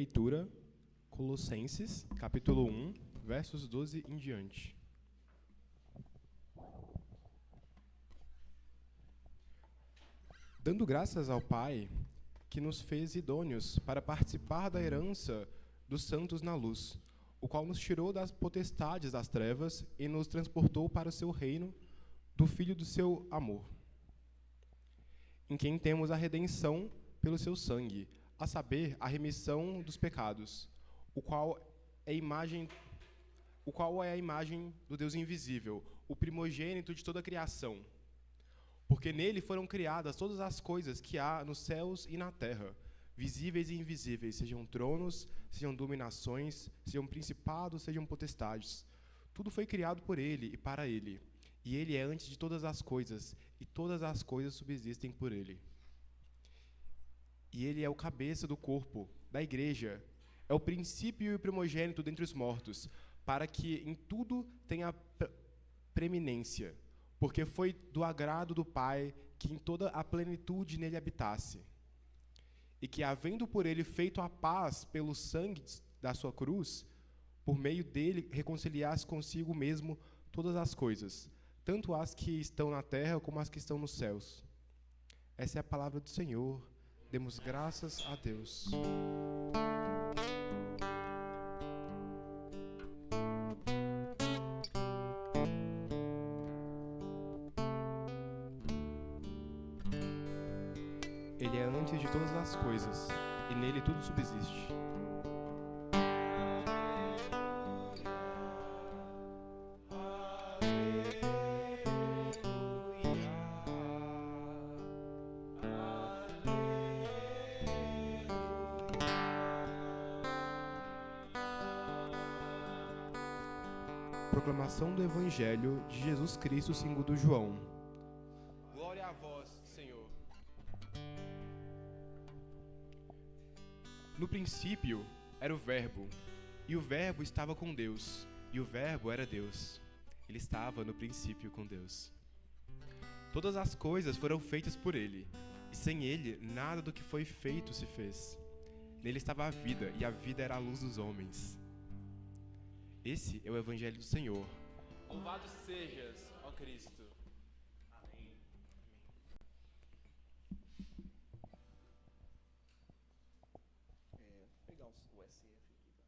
leitura, Colossenses, capítulo 1, versos 12 em diante. Dando graças ao Pai, que nos fez idôneos para participar da herança dos santos na luz, o qual nos tirou das potestades das trevas e nos transportou para o seu reino do Filho do seu amor, em quem temos a redenção pelo seu sangue, a saber, a remissão dos pecados, o qual é a imagem do Deus invisível, o primogênito de toda a criação. Porque nele foram criadas todas as coisas que há nos céus e na terra, visíveis e invisíveis, sejam tronos, sejam dominações, sejam principados, sejam potestades. Tudo foi criado por ele e para ele. E ele é antes de todas as coisas, e todas as coisas subsistem por ele. E ele é o cabeça do corpo, da igreja, é o princípio e o primogênito dentre os mortos, para que em tudo tenha preeminência, porque foi do agrado do Pai que em toda a plenitude nele habitasse. E que, havendo por ele feito a paz pelo sangue da sua cruz, por meio dele reconciliasse consigo mesmo todas as coisas, tanto as que estão na terra como as que estão nos céus. Essa é a palavra do Senhor. Demos graças a Deus. Ele é antes de todas as coisas, e nele tudo subsiste. Proclamação do Evangelho de Jesus Cristo segundo João. Glória a vós, Senhor. No princípio era o Verbo, e o Verbo estava com Deus, e o Verbo era Deus. Ele estava no princípio com Deus. Todas as coisas foram feitas por ele, e sem ele nada do que foi feito se fez. Nele estava a vida, e a vida era a luz dos homens. Esse é o Evangelho do Senhor. Louvado sejas, ó Cristo. Amém. Pegar o SF aqui.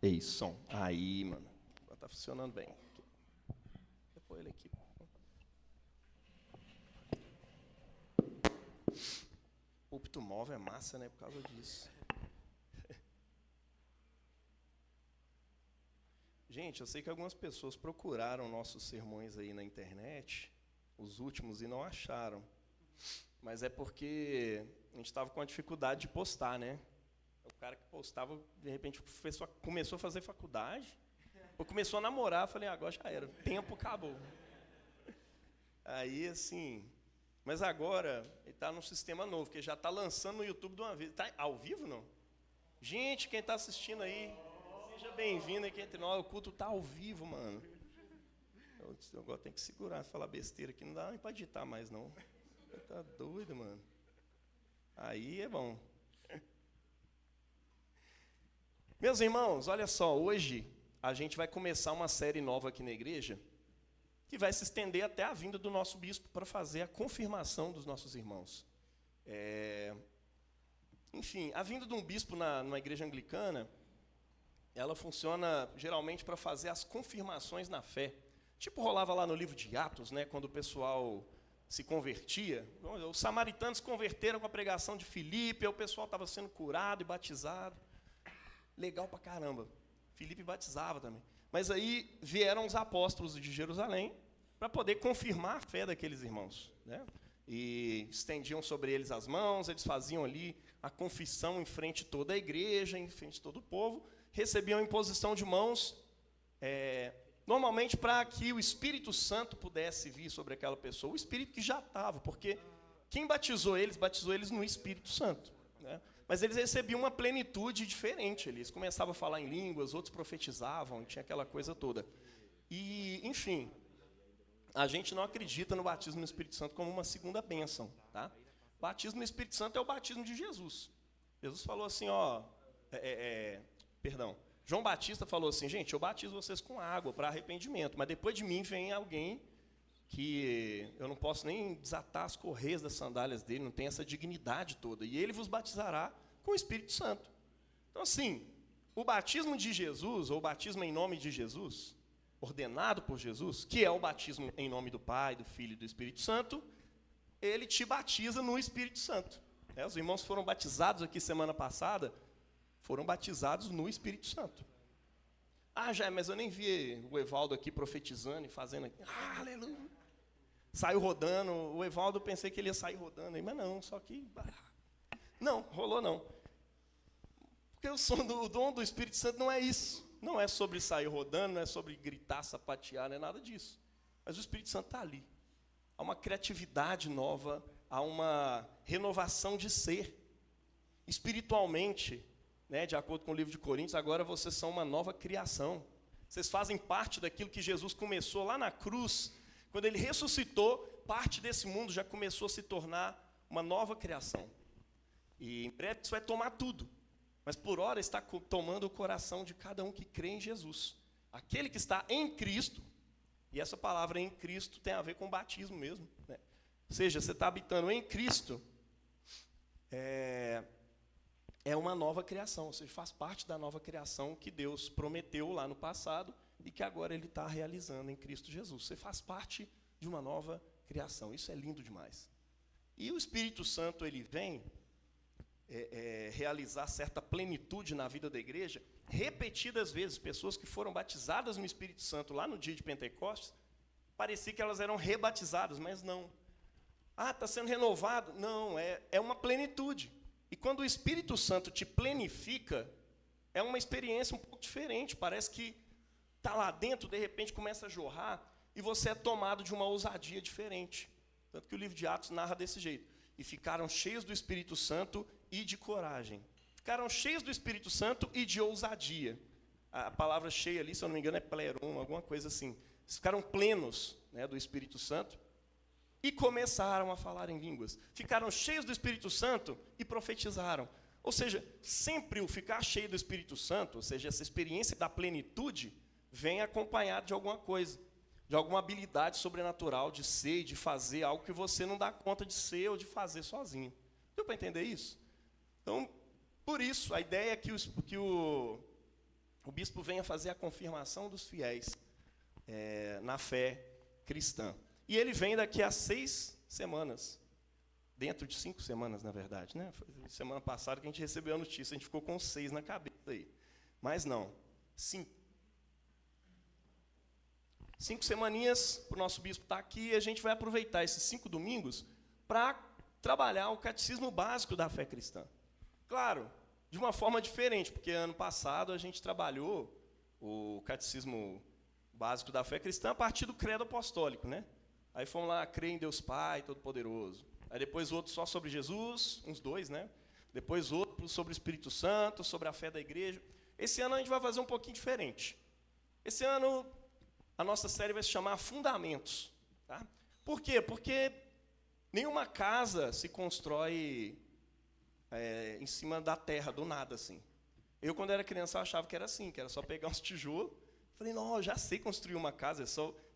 Ei, som. Aí, mano. Agora tá funcionando bem. Vou pôr ele aqui. Púlpito móvel é massa, né? Por causa disso. Gente, eu sei que algumas pessoas procuraram nossos sermões aí na internet, os últimos, e não acharam. Mas é porque a gente estava com a dificuldade de postar, né? O cara que postava, de repente, começou a fazer faculdade, ou começou a namorar, eu falei, agora já era, o tempo acabou. Aí, assim... Mas agora, ele está num sistema novo, que já está lançando no YouTube de uma vez. Está ao vivo, não? Gente, quem está assistindo aí... Seja bem-vindo aqui entre nós, o culto está ao vivo, mano. Eu agora tenho que segurar, falar besteira aqui, não dá nem para digitar mais, não. Você tá doido, mano. Aí é bom. Meus irmãos, olha só, hoje a gente vai começar uma série nova aqui na igreja, que vai se estender até a vinda do nosso bispo para fazer a confirmação dos nossos irmãos. Enfim, a vinda de um bispo numa igreja anglicana, ela funciona geralmente para fazer as confirmações na fé. Tipo, rolava lá no livro de Atos, né, quando o pessoal se convertia. Os samaritanos se converteram com a pregação de Filipe, aí o pessoal estava sendo curado e batizado. Legal pra caramba. Filipe batizava também. Mas aí vieram os apóstolos de Jerusalém para poder confirmar a fé daqueles irmãos, né? E estendiam sobre eles as mãos, eles faziam ali a confissão em frente de toda a igreja, em frente de todo o povo, recebiam imposição de mãos, normalmente para que o Espírito Santo pudesse vir sobre aquela pessoa, o Espírito que já estava, porque quem batizou eles no Espírito Santo, né? Mas eles recebiam uma plenitude diferente, eles começavam a falar em línguas, outros profetizavam, tinha aquela coisa toda. E, enfim, a gente não acredita no batismo no Espírito Santo como uma segunda bênção, tá? Batismo no Espírito Santo é o batismo de Jesus. Jesus falou assim, João Batista falou assim, gente, eu batizo vocês com água para arrependimento, mas depois de mim vem alguém que eu não posso nem desatar as correias das sandálias dele, não tem essa dignidade toda, e ele vos batizará com o Espírito Santo. Então, assim, o batismo de Jesus, ou o batismo em nome de Jesus, ordenado por Jesus, que é o batismo em nome do Pai, do Filho e do Espírito Santo, ele te batiza no Espírito Santo. Os irmãos foram batizados aqui semana passada, foram batizados no Espírito Santo. Mas eu nem vi o Evaldo aqui profetizando e fazendo aqui, aleluia. Saiu rodando, o Evaldo, eu pensei que ele ia sair rodando, mas não, só que... Não, rolou não. Porque o dom do Espírito Santo não é isso. Não é sobre sair rodando, não é sobre gritar, sapatear, não é nada disso. Mas o Espírito Santo está ali. Há uma criatividade nova, há uma renovação de ser. Espiritualmente, de acordo com o livro de Coríntios, agora vocês são uma nova criação. Vocês fazem parte daquilo que Jesus começou lá na cruz. Quando ele ressuscitou, parte desse mundo já começou a se tornar uma nova criação. E em breve isso vai tomar tudo. Mas por hora está tomando o coração de cada um que crê em Jesus. Aquele que está em Cristo, e essa palavra em Cristo tem a ver com batismo mesmo. Ou seja, você está habitando em Cristo, é uma nova criação, ou seja, faz parte da nova criação que Deus prometeu lá no passado e que agora Ele está realizando em Cristo Jesus. Você faz parte de uma nova criação, isso é lindo demais. E o Espírito Santo, ele vem realizar certa plenitude na vida da igreja, repetidas vezes. Pessoas que foram batizadas no Espírito Santo lá no dia de Pentecostes, parecia que elas eram rebatizadas, mas não. Está sendo renovado? Não, é uma plenitude. E quando o Espírito Santo te plenifica, é uma experiência um pouco diferente. Parece que está lá dentro, de repente começa a jorrar, e você é tomado de uma ousadia diferente. Tanto que o livro de Atos narra desse jeito. E ficaram cheios do Espírito Santo e de coragem. Ficaram cheios do Espírito Santo e de ousadia. A palavra cheia ali, se eu não me engano, é pleron, alguma coisa assim. Eles ficaram plenos, do Espírito Santo e começaram a falar em línguas. Ficaram cheios do Espírito Santo e profetizaram. Ou seja, sempre o ficar cheio do Espírito Santo, ou seja, essa experiência da plenitude, vem acompanhado de alguma coisa, de alguma habilidade sobrenatural de ser e de fazer algo que você não dá conta de ser ou de fazer sozinho. Deu para entender isso? Então, por isso, a ideia é que o bispo venha fazer a confirmação dos fiéis na fé cristã. E ele vem daqui a 6 semanas, dentro de 5 semanas, na verdade. Foi semana passada que a gente recebeu a notícia, a gente ficou com 6 na cabeça aí. Mas não, 5 semaninhas para o nosso bispo estar aqui, e a gente vai aproveitar esses 5 domingos para trabalhar o catecismo básico da fé cristã. Claro, de uma forma diferente, porque ano passado a gente trabalhou o catecismo básico da fé cristã a partir do credo apostólico, Aí fomos lá, crer em Deus Pai Todo-Poderoso. Aí depois outro só sobre Jesus, uns 2, Depois outro sobre o Espírito Santo, sobre a fé da igreja. Esse ano a gente vai fazer um pouquinho diferente. Esse ano a nossa série vai se chamar Fundamentos. Tá? Por quê? Porque nenhuma casa se constrói em cima da terra, do nada, assim. Eu, quando era criança, achava que era assim, que era só pegar uns tijolos. Falei, não, eu já sei construir uma casa,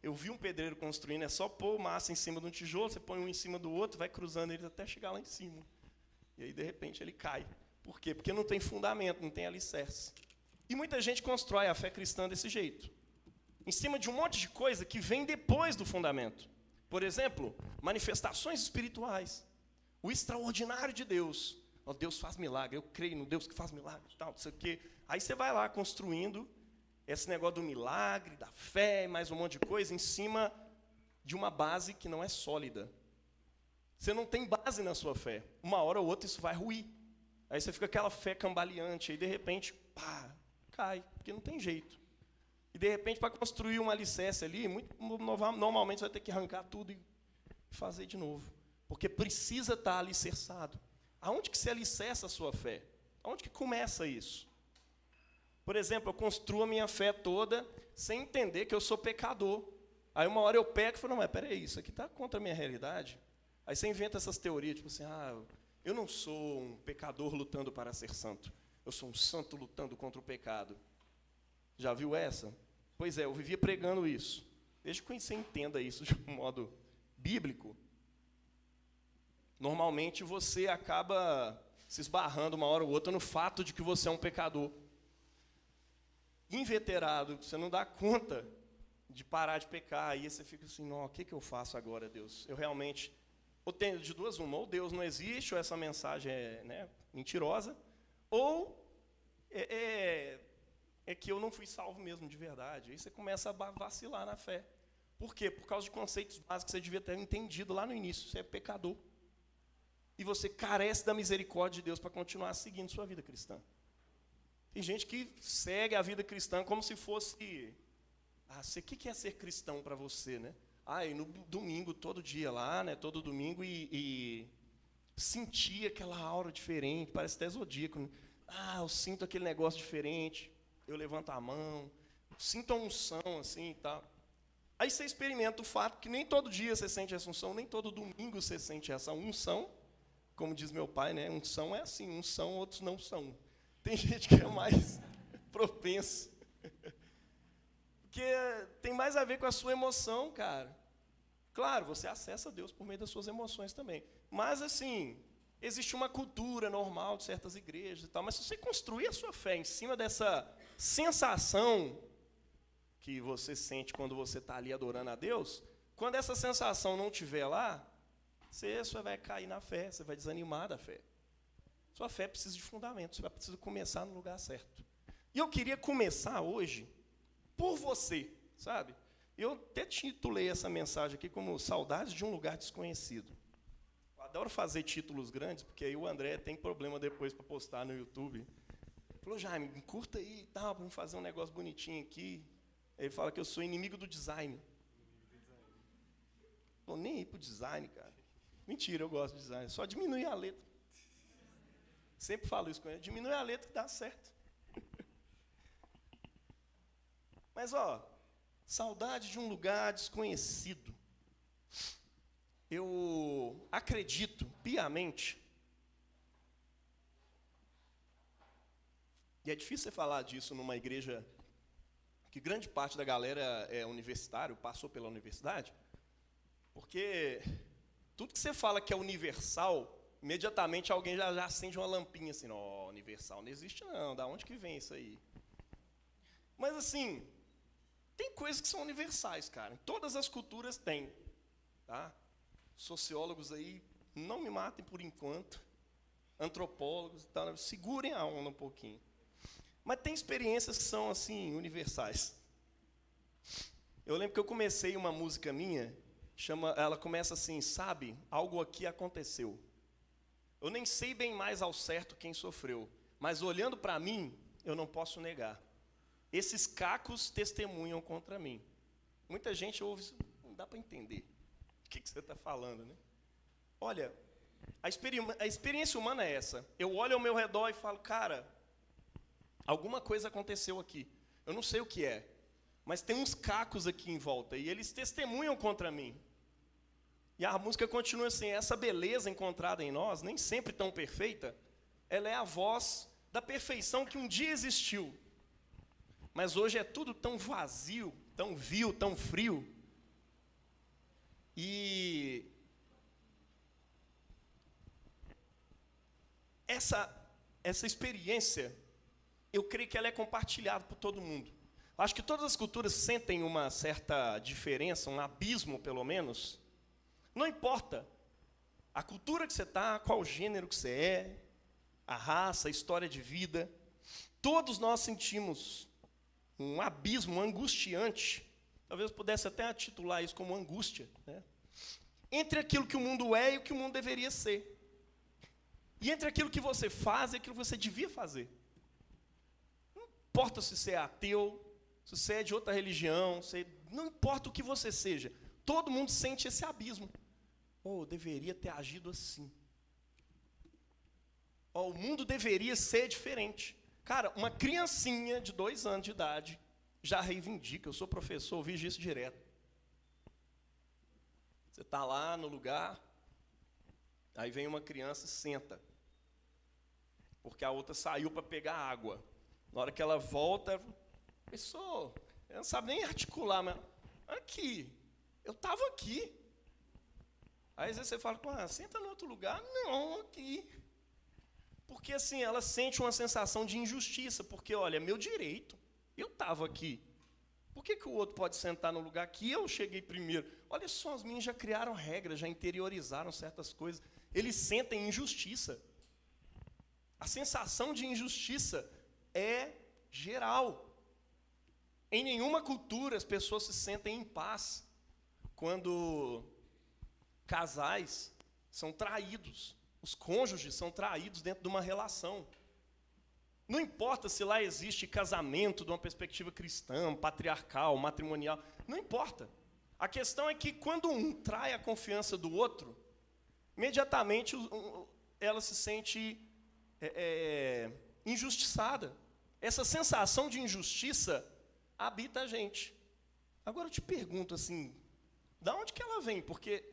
eu vi um pedreiro construindo, é só pôr massa em cima de um tijolo, você põe um em cima do outro, vai cruzando eles até chegar lá em cima. E aí, de repente, ele cai. Por quê? Porque não tem fundamento, não tem alicerce. E muita gente constrói a fé cristã desse jeito, em cima de um monte de coisa que vem depois do fundamento. Por exemplo, manifestações espirituais, o extraordinário de Deus. Deus faz milagre, eu creio no Deus que faz milagre, tal, não sei o quê. Aí você vai lá construindo esse negócio do milagre, da fé, mais um monte de coisa, em cima de uma base que não é sólida. Você não tem base na sua fé. Uma hora ou outra isso vai ruir. Aí você fica com aquela fé cambaleante, aí de repente, cai, porque não tem jeito. E de repente, para construir um alicerce ali, normalmente você vai ter que arrancar tudo e fazer de novo. Porque precisa estar alicerçado. Aonde que se alicerça a sua fé? Aonde que começa isso? Por exemplo, eu construo a minha fé toda sem entender que eu sou pecador. Aí uma hora eu peco e falo, não, mas peraí, isso aqui está contra a minha realidade. Aí você inventa essas teorias, tipo assim, eu não sou um pecador lutando para ser santo. Eu sou um santo lutando contra o pecado. Já viu essa? Pois é, eu vivia pregando isso. Desde que você entenda isso de um modo bíblico, normalmente você acaba se esbarrando uma hora ou outra no fato de que você é um pecador. Inveterado, você não dá conta de parar de pecar, aí você fica assim, o que eu faço agora, Deus? Eu realmente, ou tenho de duas uma, ou Deus não existe, ou essa mensagem é mentirosa, ou é que eu não fui salvo mesmo de verdade. Aí você começa a vacilar na fé. Por quê? Por causa de conceitos básicos que você devia ter entendido lá no início. Você é pecador. E você carece da misericórdia de Deus para continuar seguindo sua vida cristã. Tem gente que segue a vida cristã como se fosse... o que é ser cristão para você, né? E no domingo, todo dia lá, né? Todo domingo, e sentir aquela aura diferente, parece até zodíaco, né? Eu sinto aquele negócio diferente, eu levanto a mão, sinto a unção, assim, e tal. Aí você experimenta o fato que nem todo dia você sente essa unção, nem todo domingo você sente essa unção. Como diz meu pai, né? Unção é assim, uns são, outros não são. Tem gente que é mais propenso. Porque tem mais a ver com a sua emoção, cara. Claro, você acessa Deus por meio das suas emoções também. Mas, assim, existe uma cultura normal de certas igrejas e tal. Mas se você construir a sua fé em cima dessa sensação que você sente quando você está ali adorando a Deus, quando essa sensação não estiver lá, você vai cair na fé, você vai desanimar da fé. Sua fé precisa de fundamento, você vai precisar começar no lugar certo. E eu queria começar hoje por você, sabe? Eu até titulei essa mensagem aqui como Saudades de um Lugar Desconhecido. Eu adoro fazer títulos grandes, porque aí o André tem problema depois para postar no YouTube. Ele falou, Jaime, curta aí e tal, vamos fazer um negócio bonitinho aqui. Ele fala que eu sou inimigo do design. Estou nem aí para o design, cara. Mentira, eu gosto de design. Só diminuir a letra. Sempre falo isso com ele. Diminui a letra que dá certo. Mas, saudade de um lugar desconhecido. Eu acredito piamente, e é difícil você falar disso numa igreja que grande parte da galera é universitário, passou pela universidade, porque tudo que você fala que é universal, imediatamente alguém já acende uma lampinha assim, universal não existe não, da onde que vem isso aí? Mas assim, tem coisas que são universais, cara, em todas as culturas tem, tá? Sociólogos aí, não me matem por enquanto, antropólogos, tá? Segurem a onda um pouquinho. Mas tem experiências que são, assim, universais. Eu lembro que eu comecei uma música minha, ela começa assim, sabe, algo aqui aconteceu. Eu nem sei bem mais ao certo quem sofreu, mas olhando para mim, eu não posso negar. Esses cacos testemunham contra mim. Muita gente ouve isso, não dá para entender o que você está falando, né? Olha, a experiência humana é essa. Eu olho ao meu redor e falo, cara, alguma coisa aconteceu aqui. Eu não sei o que é, mas tem uns cacos aqui em volta e eles testemunham contra mim. E a música continua assim, essa beleza encontrada em nós, nem sempre tão perfeita, ela é a voz da perfeição que um dia existiu. Mas hoje é tudo tão vazio, tão vil, tão frio. E essa experiência, eu creio que ela é compartilhada por todo mundo. Acho que todas as culturas sentem uma certa diferença, um abismo, pelo menos. Não importa a cultura que você está, qual gênero que você é, a raça, a história de vida. Todos nós sentimos um abismo angustiante. Talvez eu pudesse até titular isso como angústia, né? Entre aquilo que o mundo é e o que o mundo deveria ser. E entre aquilo que você faz e aquilo que você devia fazer. Não importa se você é ateu, se você é de outra religião, não importa o que você seja, todo mundo sente esse abismo. Eu deveria ter agido assim. O mundo deveria ser diferente. Cara, uma criancinha de 2 anos de idade já reivindica. Eu sou professor, eu vejo isso direto. Você está lá no lugar, Aí vem uma criança e senta, porque a outra saiu para pegar água. Na hora que ela volta, a pessoa, ela não sabe nem articular, mas aqui, eu estava aqui. Aí às vezes você fala, senta no outro lugar. Não, aqui. Porque assim, ela sente uma sensação de injustiça, porque olha, é meu direito, eu estava aqui. Por que o outro pode sentar no lugar que eu cheguei primeiro? Olha só, os meninos já criaram regras, já interiorizaram certas coisas. Eles sentem injustiça. A sensação de injustiça é geral. Em nenhuma cultura as pessoas se sentem em paz quando casais são traídos, os cônjuges são traídos dentro de uma relação. Não importa se lá existe casamento de uma perspectiva cristã, patriarcal, matrimonial, não importa. A questão é que quando um trai a confiança do outro, imediatamente ela se sente injustiçada. Essa sensação de injustiça habita a gente. Agora eu te pergunto assim, da onde que ela vem? Porque,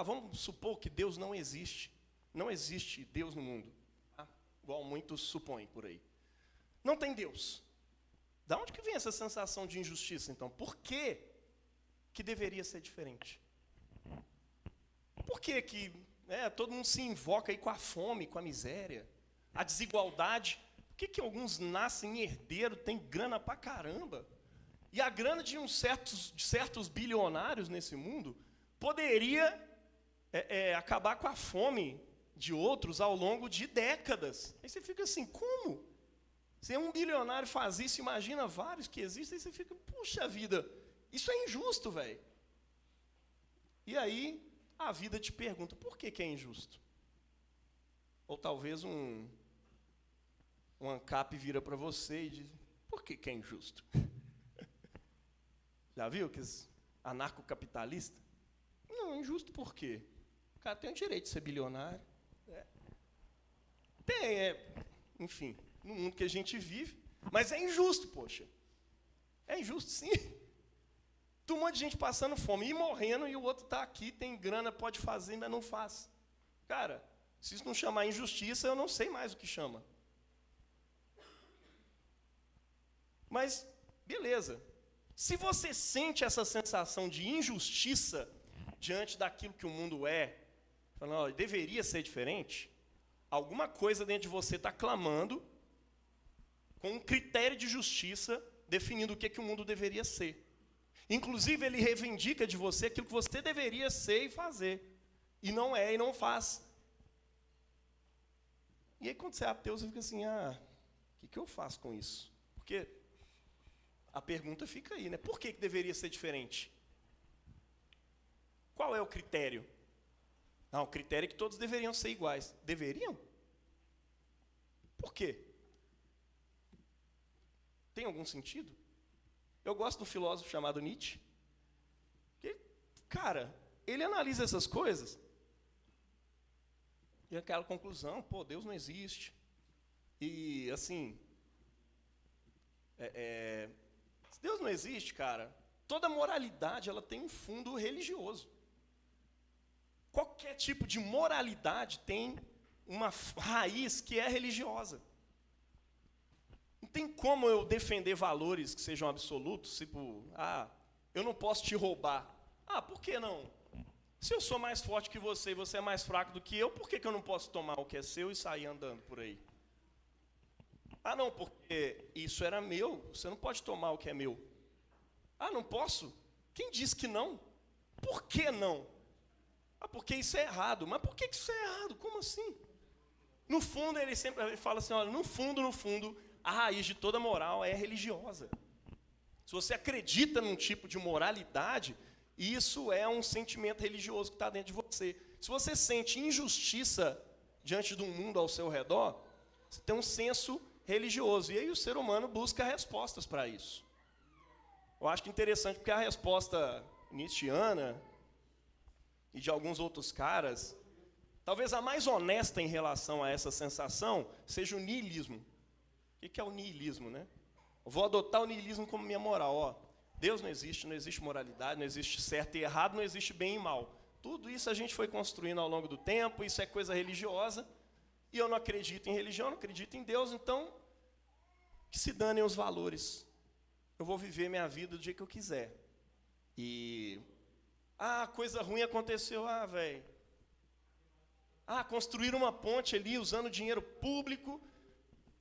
vamos supor que Deus não existe. Não existe Deus no mundo. Igual muitos supõem por aí. Não tem Deus. Da onde que vem essa sensação de injustiça, então? Por que deveria ser diferente? Por que todo mundo se invoca aí com a fome, com a miséria, a desigualdade? Por que alguns nascem herdeiro, tem grana pra caramba? E a grana de certos bilionários nesse mundo poderia acabar com a fome de outros ao longo de décadas. Aí você fica assim, como? Se um bilionário faz isso, imagina vários que existem, aí você fica, puxa vida, isso é injusto, velho. E aí, a vida te pergunta, por que é injusto? Ou talvez um ANCAP vira para você e diz, por que é injusto? Já viu que anarcocapitalista? Não, é injusto por quê? O cara tem o direito de ser bilionário. Enfim, no mundo que a gente vive. Mas é injusto, poxa. É injusto, sim. Tem um monte de gente passando fome e morrendo, e o outro está aqui, tem grana, pode fazer, mas não faz. Cara, se isso não chamar injustiça, eu não sei mais o que chama. Mas, beleza. Se você sente essa sensação de injustiça diante daquilo que o mundo é, falando, deveria ser diferente, alguma coisa dentro de você está clamando com um critério de justiça definindo o que o mundo deveria ser. Inclusive, ele reivindica de você aquilo que você deveria ser e fazer. E não é e não faz. E aí, quando você é ateu, você fica assim, o que eu faço com isso? Porque a pergunta fica aí, né? Por que deveria ser diferente? Qual é o critério? O critério é que todos deveriam ser iguais. Deveriam? Por quê? Tem algum sentido? Eu gosto de um filósofo chamado Nietzsche. Que, cara, ele analisa essas coisas e aquela conclusão, Deus não existe. E, assim, se Deus não existe, cara, toda moralidade ela tem um fundo religioso. Qualquer tipo de moralidade tem uma raiz que é religiosa. Não tem como eu defender valores que sejam absolutos, tipo, eu não posso te roubar. Por que não? Se eu sou mais forte que você e você é mais fraco do que eu, por que eu não posso tomar o que é seu e sair andando por aí? Não, porque isso era meu, você não pode tomar o que é meu. Não posso? Quem disse que não? Por que não? Porque isso é errado. Mas por que isso é errado? Como assim? No fundo, ele sempre fala assim, olha, no fundo, a raiz de toda moral é religiosa. Se você acredita num tipo de moralidade, isso é um sentimento religioso que está dentro de você. Se você sente injustiça diante de um mundo ao seu redor, você tem um senso religioso. E aí o ser humano busca respostas para isso. Eu acho que é interessante, porque a resposta nietzschiana e de alguns outros caras, talvez a mais honesta em relação a essa sensação, seja o niilismo. O que é o niilismo, né? Eu vou adotar o niilismo como minha moral. Deus não existe moralidade, não existe certo e errado, não existe bem e mal. tudo isso a gente foi construindo ao longo do tempo, isso é coisa religiosa, e eu não acredito em religião, não acredito em Deus, então, que se danem os valores. Eu vou viver minha vida do jeito que eu quiser. E, coisa ruim aconteceu, velho. Construir uma ponte ali usando dinheiro público,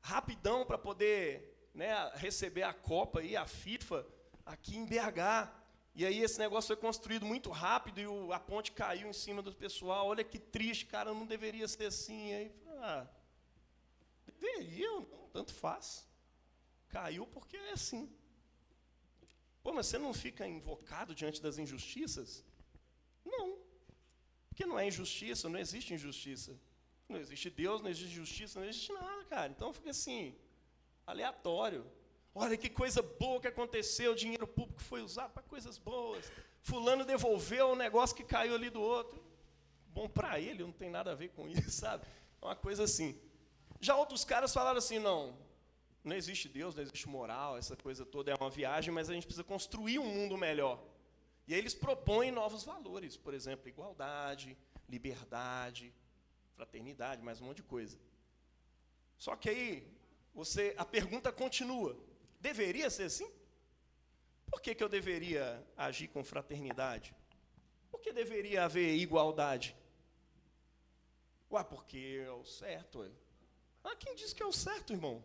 rapidão para poder, né, receber a Copa aí, a FIFA, aqui em BH. E aí esse negócio foi construído muito rápido e a ponte caiu em cima do pessoal. Olha que triste, cara, não deveria ser assim. Aí, deveria, não, tanto faz. Caiu porque é assim. Pô, mas você não fica invocado diante das injustiças? Não. Porque não é injustiça, não existe injustiça. Não existe Deus, não existe justiça, não existe nada, cara. Então fica assim, aleatório. Olha que coisa boa que aconteceu, o dinheiro público foi usado para coisas boas. Fulano devolveu o negócio que caiu ali do outro. Bom para ele, não tem nada a ver com isso, sabe? É uma coisa assim. Já outros caras falaram assim, não existe Deus, não existe moral, essa coisa toda é uma viagem, mas a gente precisa construir um mundo melhor. E aí eles propõem novos valores, por exemplo, igualdade, liberdade, fraternidade, mais um monte de coisa. Só que aí, a pergunta continua. Deveria ser assim? Por que eu deveria agir com fraternidade? Por que deveria haver igualdade? Porque é o certo. Quem disse que é o certo, irmão?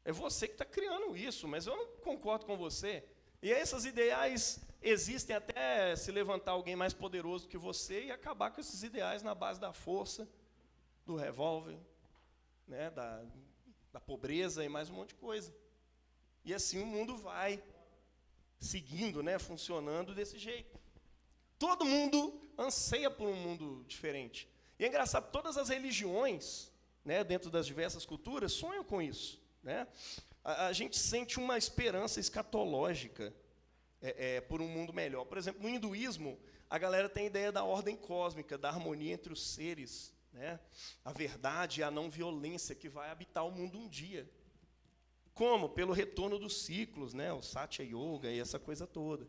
É você que está criando isso, mas eu não concordo com você. E esses ideais existem até se levantar alguém mais poderoso que você e acabar com esses ideais na base da força, do revólver, né, da pobreza e mais um monte de coisa. E assim o mundo vai seguindo, né, funcionando desse jeito. Todo mundo anseia por um mundo diferente. E é engraçado, todas as religiões, né, dentro das diversas culturas, sonham com isso. Né? A gente sente uma esperança escatológica por um mundo melhor. Por exemplo, no hinduísmo, a galera tem a ideia da ordem cósmica, da harmonia entre os seres, né? A verdade e a não violência que vai habitar o mundo um dia. Como? Pelo retorno dos ciclos, né? O Satya Yoga e essa coisa toda.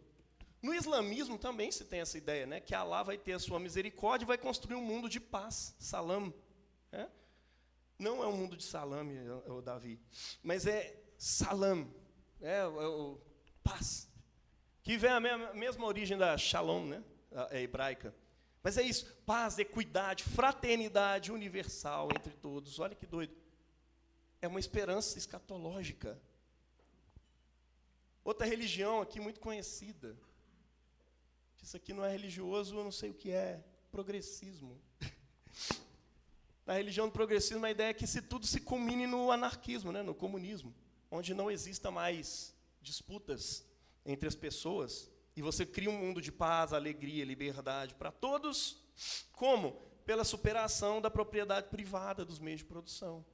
No islamismo também se tem essa ideia, né? Que Allah vai ter a sua misericórdia e vai construir um mundo de paz, salam. Né? Não é um mundo de salame, o Davi, mas é salam, o paz, que vem a mesma origem da shalom, né, hebraica. Mas é isso, paz, equidade, fraternidade universal entre todos. Olha que doido. É uma esperança escatológica. Outra religião aqui muito conhecida. Isso aqui não é religioso, eu não sei o que é. Progressismo. Na religião do progressismo, a ideia é que se tudo se culmine no anarquismo, né, no comunismo, onde não exista mais disputas entre as pessoas, e você cria um mundo de paz, alegria, liberdade para todos. Como? Pela superação da propriedade privada dos meios de produção.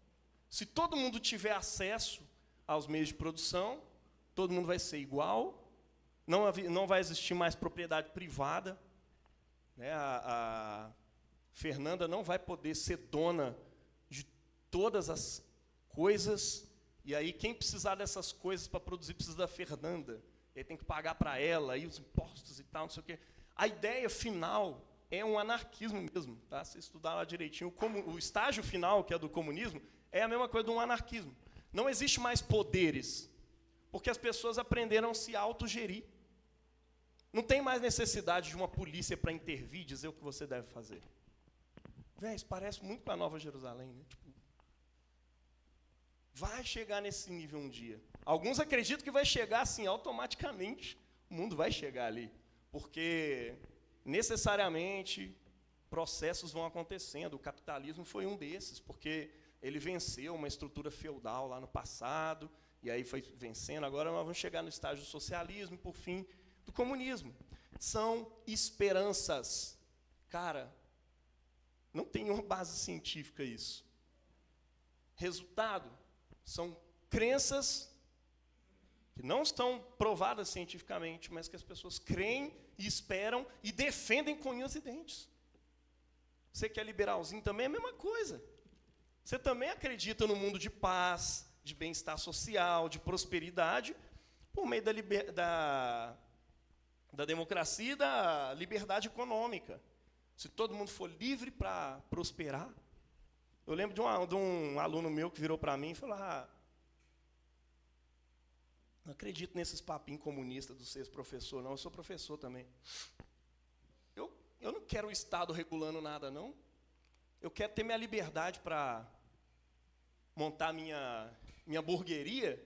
Se todo mundo tiver acesso aos meios de produção, todo mundo vai ser igual, não vai existir mais propriedade privada, né, a Fernanda não vai poder ser dona de todas as coisas, e aí quem precisar dessas coisas para produzir precisa da Fernanda, ele tem que pagar para ela, e os impostos e tal, não sei o quê. A ideia final é um anarquismo mesmo, tá? Se estudar lá direitinho, o estágio final, que é do comunismo, é a mesma coisa de um anarquismo. Não existe mais poderes, porque as pessoas aprenderam a se autogerir. Não tem mais necessidade de uma polícia para intervir e dizer o que você deve fazer. Véi, isso parece muito com a Nova Jerusalém, né? Tipo, vai chegar nesse nível um dia. Alguns acreditam que vai chegar assim, automaticamente. O mundo vai chegar ali. Porque, necessariamente, processos vão acontecendo. O capitalismo foi um desses, porque ele venceu uma estrutura feudal lá no passado, e aí foi vencendo. Agora nós vamos chegar no estágio do socialismo e, por fim, do comunismo. São esperanças. Cara, não tem uma base científica isso. Resultado, são crenças que não estão provadas cientificamente, mas que as pessoas creem e esperam e defendem com unhas e dentes. Você que é liberalzinho também é a mesma coisa. Você também acredita no mundo de paz, de bem-estar social, de prosperidade, por meio da democracia e da liberdade econômica. Se todo mundo for livre para prosperar. Eu lembro de um aluno meu que virou para mim e falou: não acredito nesses papinhos comunistas do ser professor, não. Eu sou professor também. Eu não quero o Estado regulando nada, não. Eu quero ter minha liberdade para montar minha hamburgueria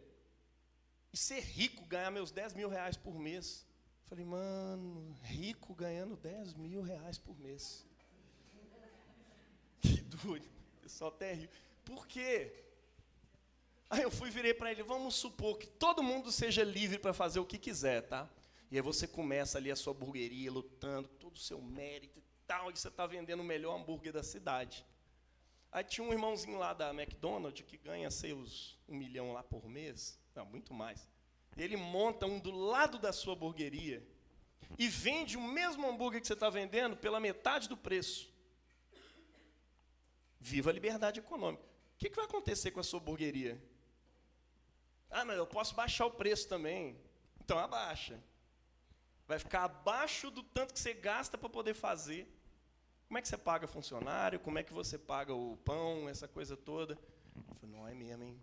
e ser rico, ganhar meus 10 mil reais por mês. Falei, mano, rico ganhando 10 mil reais por mês. Que doido, o pessoal até riu. Por quê? Aí eu virei para ele, vamos supor que todo mundo seja livre para fazer o que quiser, tá? E aí você começa ali a sua hamburgueria, lutando, todo o seu mérito e tal, e você está vendendo o melhor hambúrguer da cidade. Aí tinha um irmãozinho lá da McDonald's que ganha, sei, uns 1 milhão lá por mês, não, muito mais. Ele monta um do lado da sua hamburgueria e vende o mesmo hambúrguer que você está vendendo pela metade do preço. Viva a liberdade econômica. O que vai acontecer com a sua hamburgueria? Ah, não, eu posso baixar o preço também. Então abaixa. Vai ficar abaixo do tanto que você gasta para poder fazer. Como é que você paga funcionário? Como é que você paga o pão, essa coisa toda? Eu falei, não é mesmo, hein?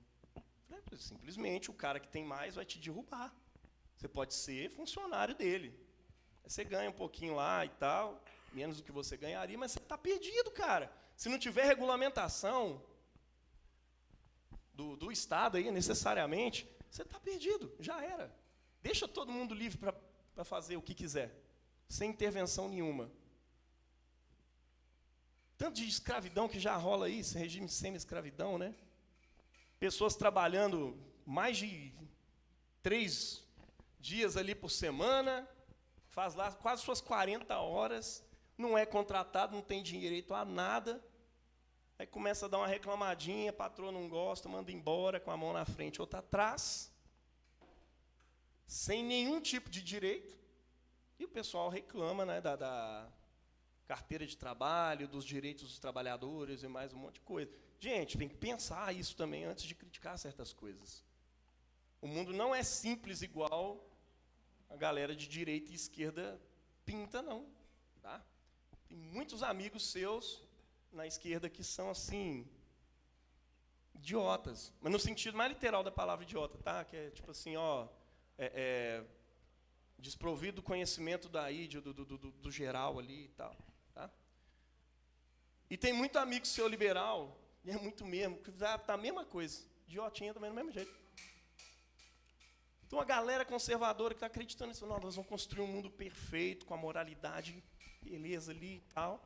Simplesmente o cara que tem mais vai te derrubar. Você pode ser funcionário dele. Aí você ganha um pouquinho lá e tal, menos do que você ganharia, mas você está perdido, cara. Se não tiver regulamentação do Estado aí, necessariamente, você está perdido, já era. Deixa todo mundo livre para fazer o que quiser, sem intervenção nenhuma. Tanto de escravidão que já rola aí, esse regime semi-escravidão, né? Pessoas trabalhando mais de 3 dias ali por semana, faz lá quase suas 40 horas, não é contratado, não tem direito a nada. Aí começa a dar uma reclamadinha, a patroa não gosta, manda embora com a mão na frente, outra atrás, sem nenhum tipo de direito. E o pessoal reclama, né, da carteira de trabalho, dos direitos dos trabalhadores e mais um monte de coisa. Gente, tem que pensar isso também antes de criticar certas coisas. O mundo não é simples igual a galera de direita e esquerda pinta, não. Tá? Tem muitos amigos seus na esquerda que são, assim, idiotas. Mas no sentido mais literal da palavra idiota, tá? Que é tipo assim, desprovido do conhecimento do geral ali e tal. Tá? E tem muito amigo seu liberal, e é muito mesmo, que tá a mesma coisa. Idiotinha também do mesmo jeito. Então a galera conservadora que está acreditando nisso, não, nós vamos construir um mundo perfeito, com a moralidade, beleza ali e tal.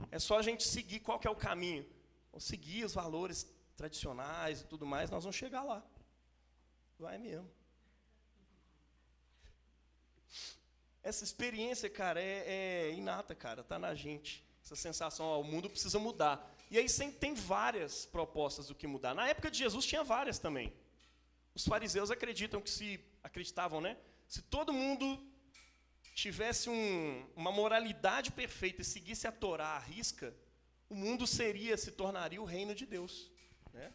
É só a gente seguir qual que é o caminho. Vamos seguir os valores tradicionais e tudo mais, nós vamos chegar lá. Vai mesmo. Essa experiência, cara, é inata, cara, tá na gente. Essa sensação, ó, o mundo precisa mudar. E aí tem várias propostas do que mudar. Na época de Jesus tinha várias também. Os fariseus acreditavam, né? Se todo mundo tivesse uma moralidade perfeita e seguisse a Torá à risca, o mundo se tornaria o reino de Deus. Né?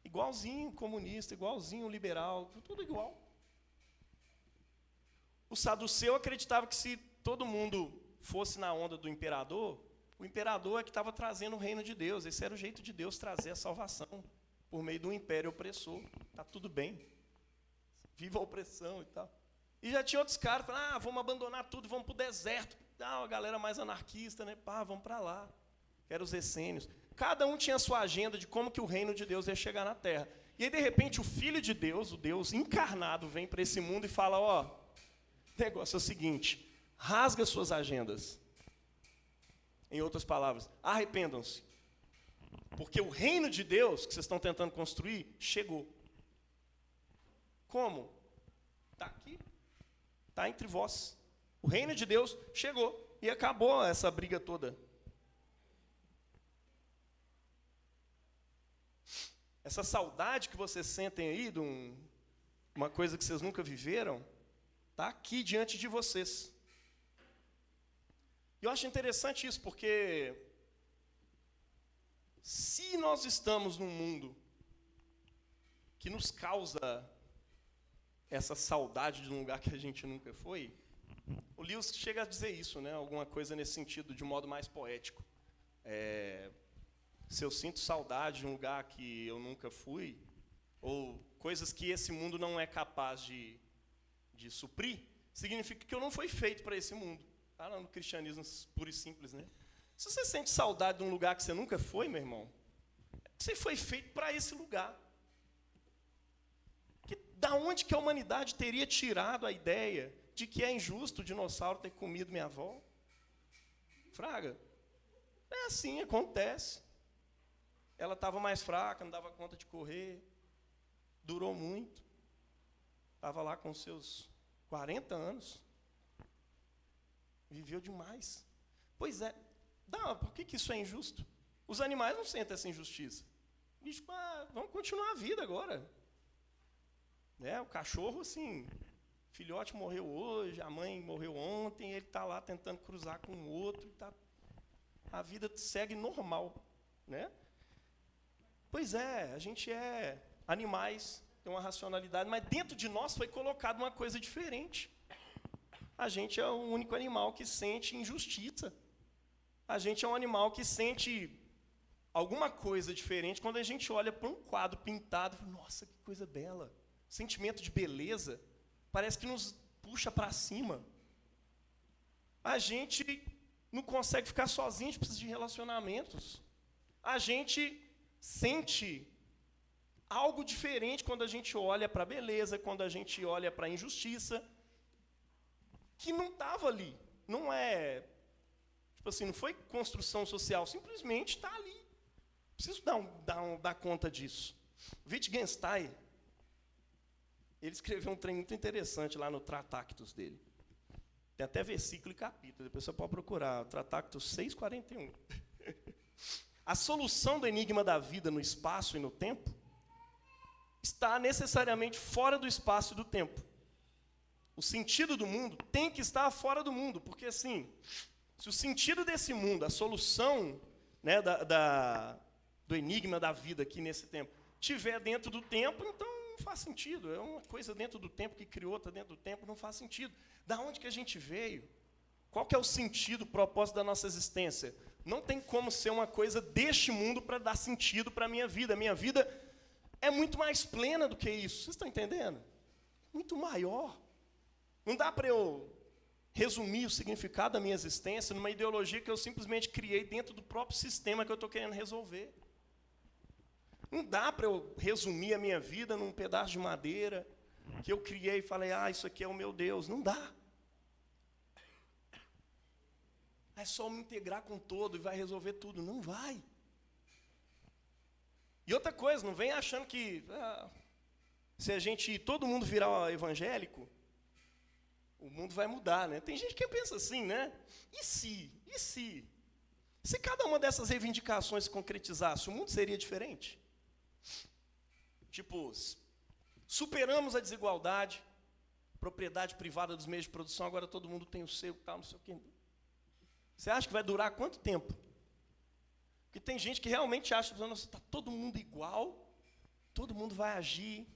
Igualzinho comunista, igualzinho liberal, tudo igual. O saduceu acreditava que se todo mundo fosse na onda do imperador, o imperador é que estava trazendo o reino de Deus. Esse era o jeito de Deus trazer a salvação por meio do império opressor. Está tudo bem. Viva a opressão e tal. E já tinha outros caras que falaram, vamos abandonar tudo, vamos para o deserto. A galera mais anarquista, né? Vamos para lá. Que eram os essênios. Cada um tinha a sua agenda de como que o reino de Deus ia chegar na Terra. E aí, de repente, o Filho de Deus, o Deus encarnado, vem para esse mundo e fala, o negócio é o seguinte, rasga suas agendas. Em outras palavras, arrependam-se. Porque o reino de Deus, que vocês estão tentando construir, chegou. Como? Está aqui. Está entre vós. O reino de Deus chegou. E acabou essa briga toda. Essa saudade que vocês sentem aí de uma coisa que vocês nunca viveram, está aqui diante de vocês. E eu acho interessante isso, porque se nós estamos num mundo que nos causa essa saudade de um lugar que a gente nunca foi, O Lewis chega a dizer isso, né? Alguma coisa nesse sentido, de um modo mais poético. Se eu sinto saudade de um lugar que eu nunca fui, ou coisas que esse mundo não é capaz de suprir, significa que eu não fui feito para esse mundo. Tá lá no cristianismo puro e simples, né? Se você sente saudade de um lugar que você nunca foi, meu irmão, você foi feito para esse lugar. Da onde que a humanidade teria tirado a ideia de que é injusto o dinossauro ter comido minha avó? Fraga. É assim, acontece. Ela estava mais fraca, não dava conta de correr, durou muito. Estava lá com seus 40 anos. Viveu demais. Pois é. Por que isso é injusto? Os animais não sentem essa injustiça. Bicho, vamos continuar a vida agora. O cachorro, assim, filhote morreu hoje, a mãe morreu ontem, ele está lá tentando cruzar com o outro, a vida segue normal, né? Pois é, a gente é animais, tem uma racionalidade, mas dentro de nós foi colocada uma coisa diferente. A gente é o único animal que sente injustiça. A gente é um animal que sente alguma coisa diferente quando a gente olha para um quadro pintado e fala, nossa, que coisa bela. Sentimento de beleza parece que nos puxa para cima. A gente não consegue ficar sozinho, a gente precisa de relacionamentos. A gente sente algo diferente quando a gente olha para a beleza, quando a gente olha para a injustiça, que não estava ali. Não é, tipo assim, não foi construção social, simplesmente está ali. Preciso dar conta disso. Wittgenstein, ele escreveu um trem muito interessante lá no Tratactus dele. Tem até versículo e capítulo, depois você pode procurar, Tratactus 6,41. A solução do enigma da vida no espaço e no tempo está necessariamente fora do espaço e do tempo. O sentido do mundo tem que estar fora do mundo, porque assim, se o sentido desse mundo, a solução, né, do enigma da vida aqui nesse tempo, estiver dentro do tempo, então não faz sentido. É uma coisa dentro do tempo que criou outra dentro do tempo, não faz sentido. Da onde que a gente veio? Qual que é o sentido, o propósito da nossa existência? Não tem como ser uma coisa deste mundo para dar sentido para a minha vida. A minha vida é muito mais plena do que isso. Vocês estão entendendo? Muito maior. Não dá para eu resumir o significado da minha existência numa ideologia que eu simplesmente criei dentro do próprio sistema que eu estou querendo resolver. Não dá para eu resumir a minha vida num pedaço de madeira que eu criei e falei, isso aqui é o meu Deus. Não dá. É só me integrar com todo e vai resolver tudo. Não vai. E outra coisa, não vem achando que se todo mundo virar evangélico, o mundo vai mudar, né? Tem gente que pensa assim, né? E se? Se cada uma dessas reivindicações se concretizasse, o mundo seria diferente? Tipo, superamos a desigualdade, propriedade privada dos meios de produção, agora todo mundo tem o seu, tal, não sei o quê. Você acha que vai durar quanto tempo? Porque tem gente que realmente acha que está todo mundo igual, todo mundo vai agir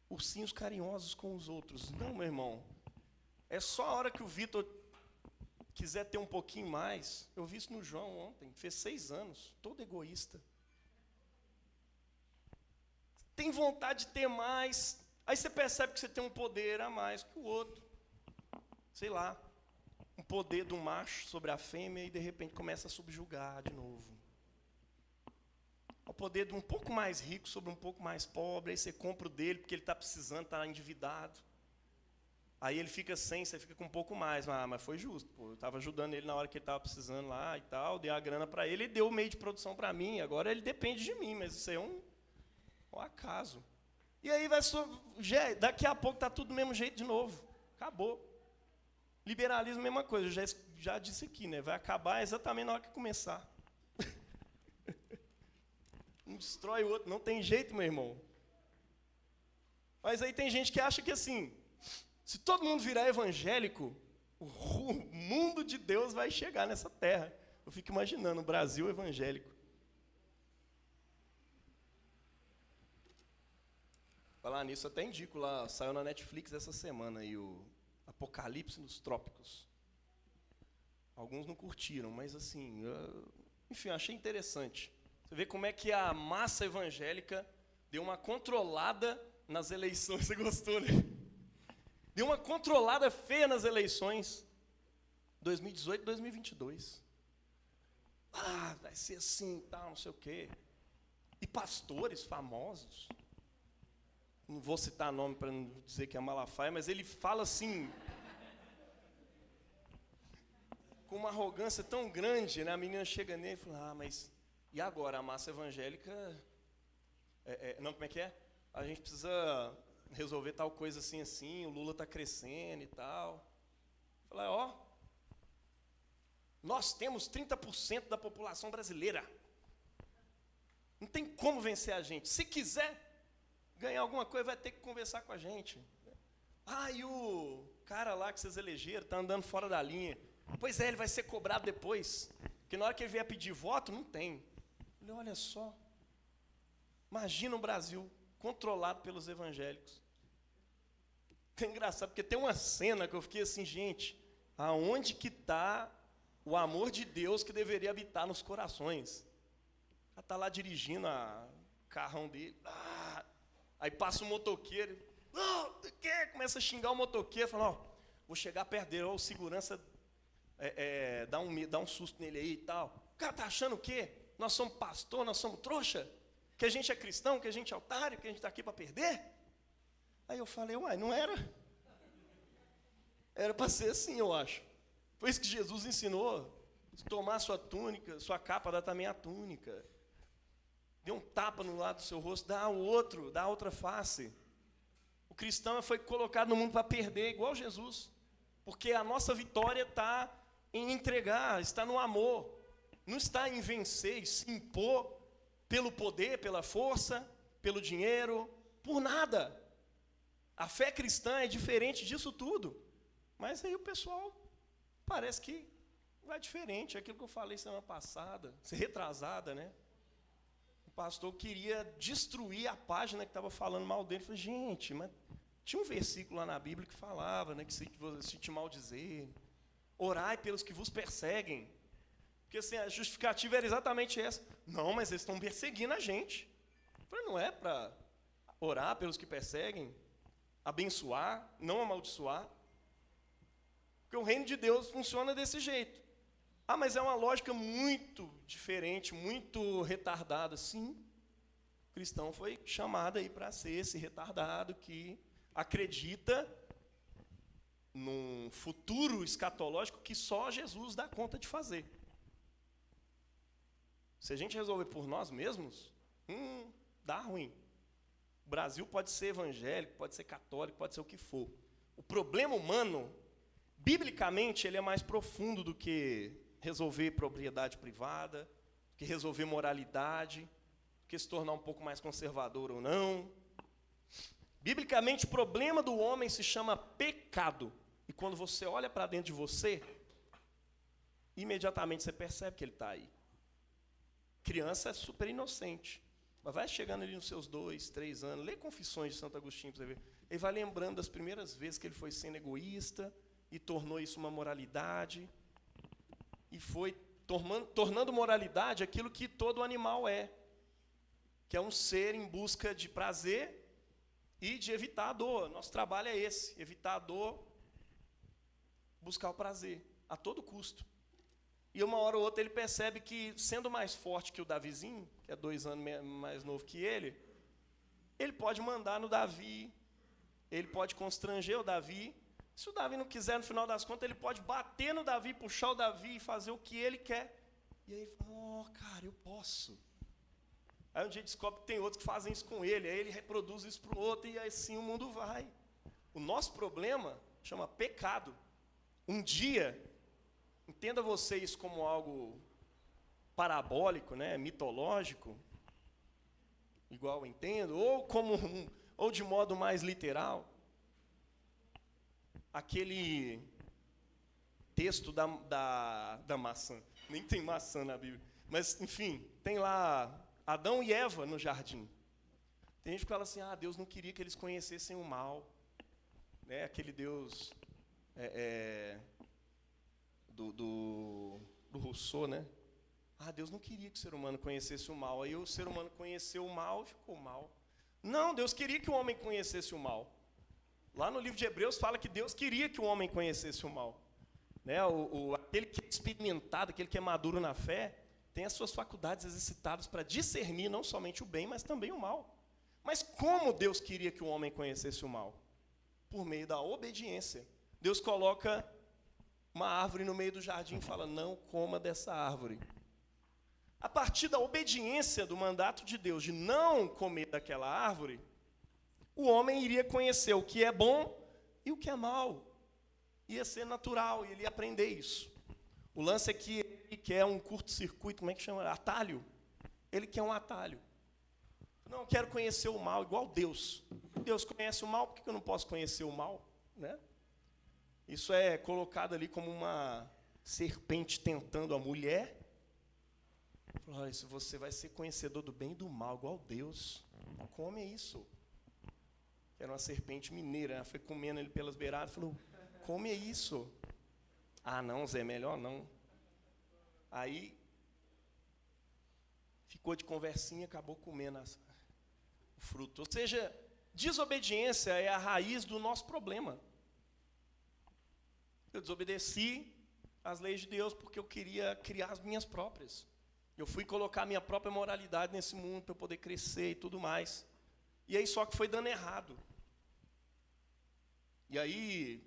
ursinhos carinhosos com os outros. Não, meu irmão. É só a hora que o Vitor quiser ter um pouquinho mais. Eu vi isso no João ontem, fez 6 anos, todo egoísta. Tem vontade de ter mais, aí você percebe que você tem um poder a mais que o outro. Sei lá, um poder do macho sobre a fêmea e de repente começa a subjugar de novo. O poder de um pouco mais rico sobre um pouco mais pobre, aí você compra o dele porque ele está precisando, está endividado. Aí ele fica sem, você fica com um pouco mais. Mas foi justo, pô, eu estava ajudando ele na hora que ele estava precisando lá e tal, dei a grana para ele, deu o meio de produção para mim, agora ele depende de mim, mas isso aí é um acaso. E aí daqui a pouco está tudo do mesmo jeito de novo. Acabou. Liberalismo, mesma coisa, eu já disse aqui, né? Vai acabar exatamente na hora que começar. Um destrói o outro, não tem jeito, meu irmão. Mas aí tem gente que acha que assim, se todo mundo virar evangélico, o mundo de Deus vai chegar nessa terra. Eu fico imaginando o Brasil evangélico. Falar nisso, até indico lá, saiu na Netflix essa semana aí a Apocalipse nos Trópicos. Alguns não curtiram, mas assim, enfim, eu achei interessante. Você vê como é que a massa evangélica deu uma controlada nas eleições. Você gostou, né? Deu uma controlada feia nas eleições 2018 e 2022. Vai ser assim, tal, não sei o quê. E pastores famosos, não vou citar nome para não dizer que é Malafaia, mas ele fala assim, com uma arrogância tão grande, né? A menina chega nele e fala, mas e agora? A massa evangélica, não, como é que é? A gente precisa resolver tal coisa assim, assim, o Lula está crescendo e tal. Fala, nós temos 30% da população brasileira. Não tem como vencer a gente. Se quiser ganhar alguma coisa, vai ter que conversar com a gente. E o cara lá que vocês elegeram está andando fora da linha. Pois é, ele vai ser cobrado depois. Porque na hora que ele vier pedir voto, não tem. Eu falei, olha só. Imagina um Brasil controlado pelos evangélicos. É engraçado, porque tem uma cena que eu fiquei assim, gente, aonde que está o amor de Deus que deveria habitar nos corações? Ela está lá dirigindo o carrão dele. Aí passa um motoqueiro. Começa a xingar o motoqueiro. Fala, vou chegar perto dele. O segurança dá um susto nele aí e tal. O cara está achando o quê? Nós somos pastor, nós somos trouxa? Que a gente é cristão, que a gente é otário, que a gente está aqui para perder? Aí eu falei, não era? Era para ser assim, eu acho. Foi isso que Jesus ensinou. Tomar sua túnica, sua capa, dá também a túnica. Dê um tapa no lado do seu rosto, dá a outra face. O cristão foi colocado no mundo para perder, igual Jesus. Porque a nossa vitória está em entregar, está no amor. Não está em vencer e se impor pelo poder, pela força, pelo dinheiro, por nada. A fé cristã é diferente disso tudo. Mas aí o pessoal parece que vai diferente. É aquilo que eu falei semana passada, retrasada, né? O pastor queria destruir a página que estava falando mal dele. Eu falei, gente, mas tinha um versículo lá na Bíblia que falava, né, que se te maldizer, orai pelos que vos perseguem. Porque assim, a justificativa era exatamente essa. Não, mas eles estão perseguindo a gente. Eu falei, não é para orar pelos que perseguem, abençoar, não amaldiçoar. Porque o reino de Deus funciona desse jeito. Mas é uma lógica muito diferente, muito retardada. Sim, o cristão foi chamado aí para ser esse retardado que acredita num futuro escatológico que só Jesus dá conta de fazer. Se a gente resolver por nós mesmos, dá ruim. O Brasil pode ser evangélico, pode ser católico, pode ser o que for. O problema humano, biblicamente, ele é mais profundo do que resolver propriedade privada, do que resolver moralidade, do que se tornar um pouco mais conservador ou não. Biblicamente, o problema do homem se chama pecado. E quando você olha para dentro de você, imediatamente você percebe que ele está aí. Criança é super inocente, mas vai chegando ali nos seus 2, 3 anos, lê Confissões de Santo Agostinho para você ver. Ele vai lembrando das primeiras vezes que ele foi sendo egoísta e tornou isso uma moralidade. E foi tornando moralidade aquilo que todo animal é, que é um ser em busca de prazer e de evitar a dor. Nosso trabalho é esse, evitar a dor, buscar o prazer, a todo custo. E uma hora ou outra ele percebe que, sendo mais forte que o Davizinho, que é 2 anos mais novo que ele pode mandar no Davi, ele pode constranger o Davi. Se o Davi não quiser, no final das contas, ele pode bater no Davi, puxar o Davi e fazer o que ele quer. E aí ele fala, cara, eu posso. Aí um dia descobre que tem outros que fazem isso com ele, aí ele reproduz isso para o outro, e assim o mundo vai. O nosso problema chama pecado. Um dia, entenda você isso como algo parabólico, né, mitológico, igual eu entendo, ou de modo mais literal. Aquele texto da maçã, nem tem maçã na Bíblia, mas, enfim, tem lá Adão e Eva no jardim. Tem gente que fala assim, Deus não queria que eles conhecessem o mal, né? Aquele Deus do Rousseau, né? Deus não queria que o ser humano conhecesse o mal. Aí o ser humano conheceu o mal e ficou mal. Não, Deus queria que o homem conhecesse o mal. Lá no livro de Hebreus fala que Deus queria que o homem conhecesse o mal. Né? Aquele que é experimentado, aquele que é maduro na fé, tem as suas faculdades exercitadas para discernir não somente o bem, mas também o mal. Mas como Deus queria que o homem conhecesse o mal? Por meio da obediência. Deus coloca uma árvore no meio do jardim e fala, não coma dessa árvore. A partir da obediência do mandato de Deus de não comer daquela árvore, o homem iria conhecer o que é bom e o que é mal. Ia ser natural, ele ia aprender isso. O lance é que ele quer um curto-circuito, como é que chama? Atalho. Ele quer um atalho. Não, eu quero conhecer o mal igual Deus. Deus conhece o mal, por que eu não posso conhecer o mal? Né? Isso é colocado ali como uma serpente tentando a mulher. Olha, se você vai ser conhecedor do bem e do mal, igual Deus, come isso. Era uma serpente mineira, ela foi comendo ele pelas beiradas, falou, come isso. Não, Zé, melhor não. Aí, ficou de conversinha, acabou comendo o fruto. Ou seja, desobediência é a raiz do nosso problema. Eu desobedeci às leis de Deus porque eu queria criar as minhas próprias. Eu fui colocar a minha própria moralidade nesse mundo para eu poder crescer e tudo mais. E aí só que foi dando errado. E aí,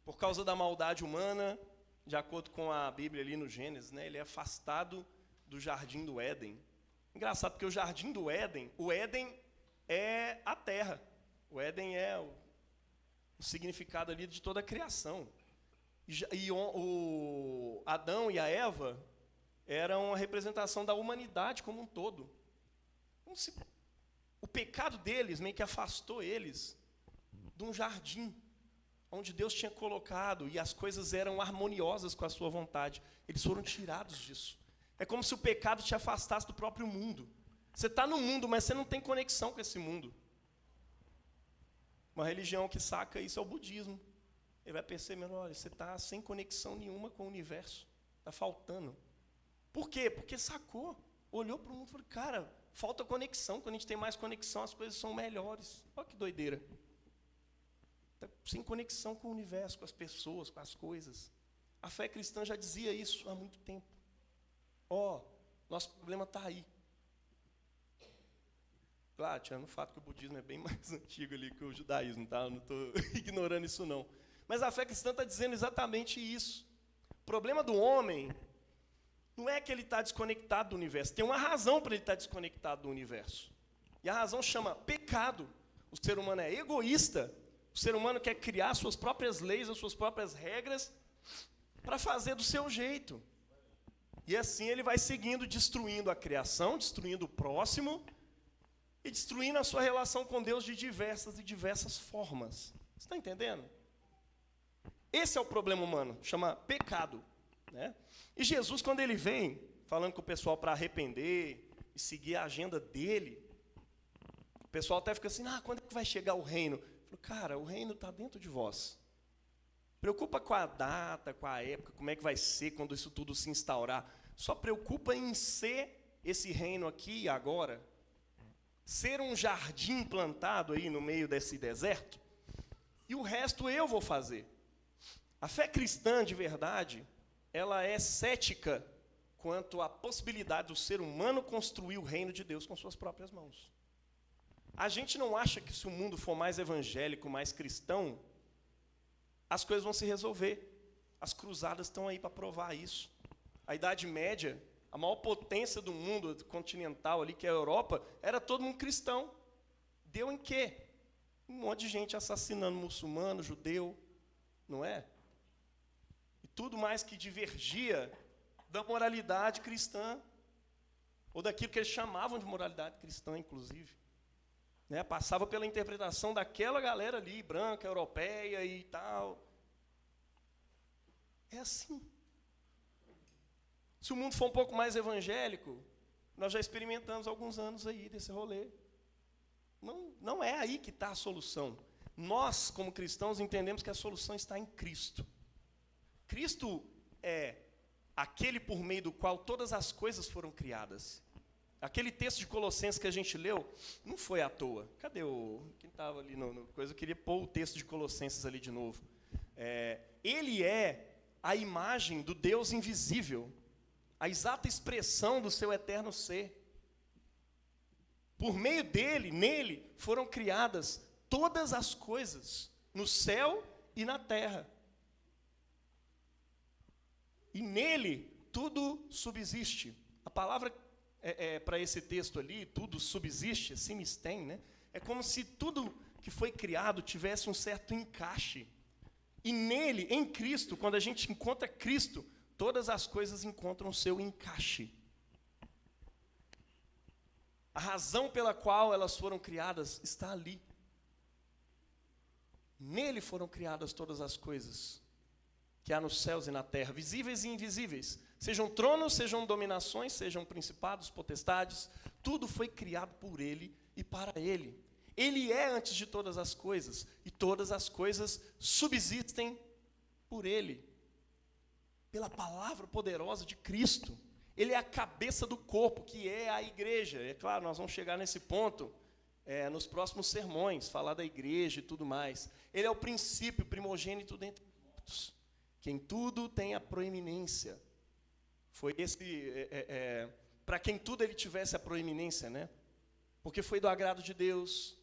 por causa da maldade humana, de acordo com a Bíblia ali no Gênesis, né, ele é afastado do jardim do Éden. Engraçado, porque o jardim do Éden, o Éden é a terra. O Éden é o significado ali de toda a criação. E o Adão e a Eva eram a representação da humanidade como um todo. O pecado deles meio que afastou eles de um jardim onde Deus tinha colocado e as coisas eram harmoniosas com a sua vontade. Eles foram tirados disso. É como se o pecado te afastasse do próprio mundo. Você está no mundo, mas você não tem conexão com esse mundo. Uma religião que saca isso é o budismo. Ele vai perceber, olha, você está sem conexão nenhuma com o universo. Está faltando. Por quê? Porque sacou. Olhou para o mundo e falou, cara, falta conexão. Quando a gente tem mais conexão, as coisas são melhores. Olha que doideira. Está sem conexão com o universo, com as pessoas, com as coisas. A fé cristã já dizia isso há muito tempo. Nosso problema está aí. Claro, tirando o fato que o budismo é bem mais antigo ali que o judaísmo, tá? Eu não estou ignorando isso, não. Mas a fé cristã está dizendo exatamente isso. O problema do homem não é que ele está desconectado do universo. Tem uma razão para ele estar desconectado do universo. E a razão chama pecado. O ser humano é egoísta. O ser humano quer criar suas próprias leis, as suas próprias regras, para fazer do seu jeito. E assim ele vai seguindo, destruindo a criação, destruindo o próximo, e destruindo a sua relação com Deus de diversas formas. Você está entendendo? Esse é o problema humano, chama pecado. Né? E Jesus, quando ele vem, falando com o pessoal para arrepender e seguir a agenda dele, o pessoal até fica assim, quando é que vai chegar o reino? Eu falo, cara, o reino está dentro de vós. Preocupa com a data, com a época, como é que vai ser quando isso tudo se instaurar. Só preocupa em ser esse reino aqui e agora. Ser um jardim plantado aí no meio desse deserto. E o resto eu vou fazer. A fé cristã de verdade, ela é cética quanto à possibilidade do ser humano construir o reino de Deus com suas próprias mãos. A gente não acha que se o mundo for mais evangélico, mais cristão, as coisas vão se resolver. As cruzadas estão aí para provar isso. A Idade Média, a maior potência do mundo continental ali, que é a Europa, era todo mundo cristão. Deu em quê? Um monte de gente assassinando muçulmano, judeu, não é? E tudo mais que divergia da moralidade cristã, ou daquilo que eles chamavam de moralidade cristã, inclusive. Né? Passava pela interpretação daquela galera ali, branca, europeia e tal. É assim. Se o mundo for um pouco mais evangélico, nós já experimentamos alguns anos aí desse rolê. Não é aí que está a solução. Nós, como cristãos, entendemos que a solução está em Cristo. Cristo é aquele por meio do qual todas as coisas foram criadas. Aquele texto de Colossenses que a gente leu, não foi à toa. Cadê quem estava ali no coisa? Eu queria pôr o texto de Colossenses ali de novo. Ele é a imagem do Deus invisível, a exata expressão do seu eterno ser. Por meio dele, nele, foram criadas todas as coisas, no céu e na terra. E nele, tudo subsiste. A palavra para esse texto ali, tudo subsiste, simistém, né? É como se tudo que foi criado tivesse um certo encaixe. E nele, em Cristo, quando a gente encontra Cristo, todas as coisas encontram o seu encaixe. A razão pela qual elas foram criadas está ali. Nele foram criadas todas as coisas que há nos céus e na terra, visíveis e invisíveis. Sejam tronos, sejam dominações, sejam principados, potestades, tudo foi criado por ele e para ele. Ele é antes de todas as coisas, e todas as coisas subsistem por ele. Pela palavra poderosa de Cristo. Ele é a cabeça do corpo, que é a igreja. É claro, nós vamos chegar nesse ponto nos próximos sermões, falar da igreja e tudo mais. Ele é o princípio, primogênito dentre os mortos, que em tudo tem a proeminência. Foi para quem tudo ele tivesse a proeminência, né? Porque foi do agrado de Deus,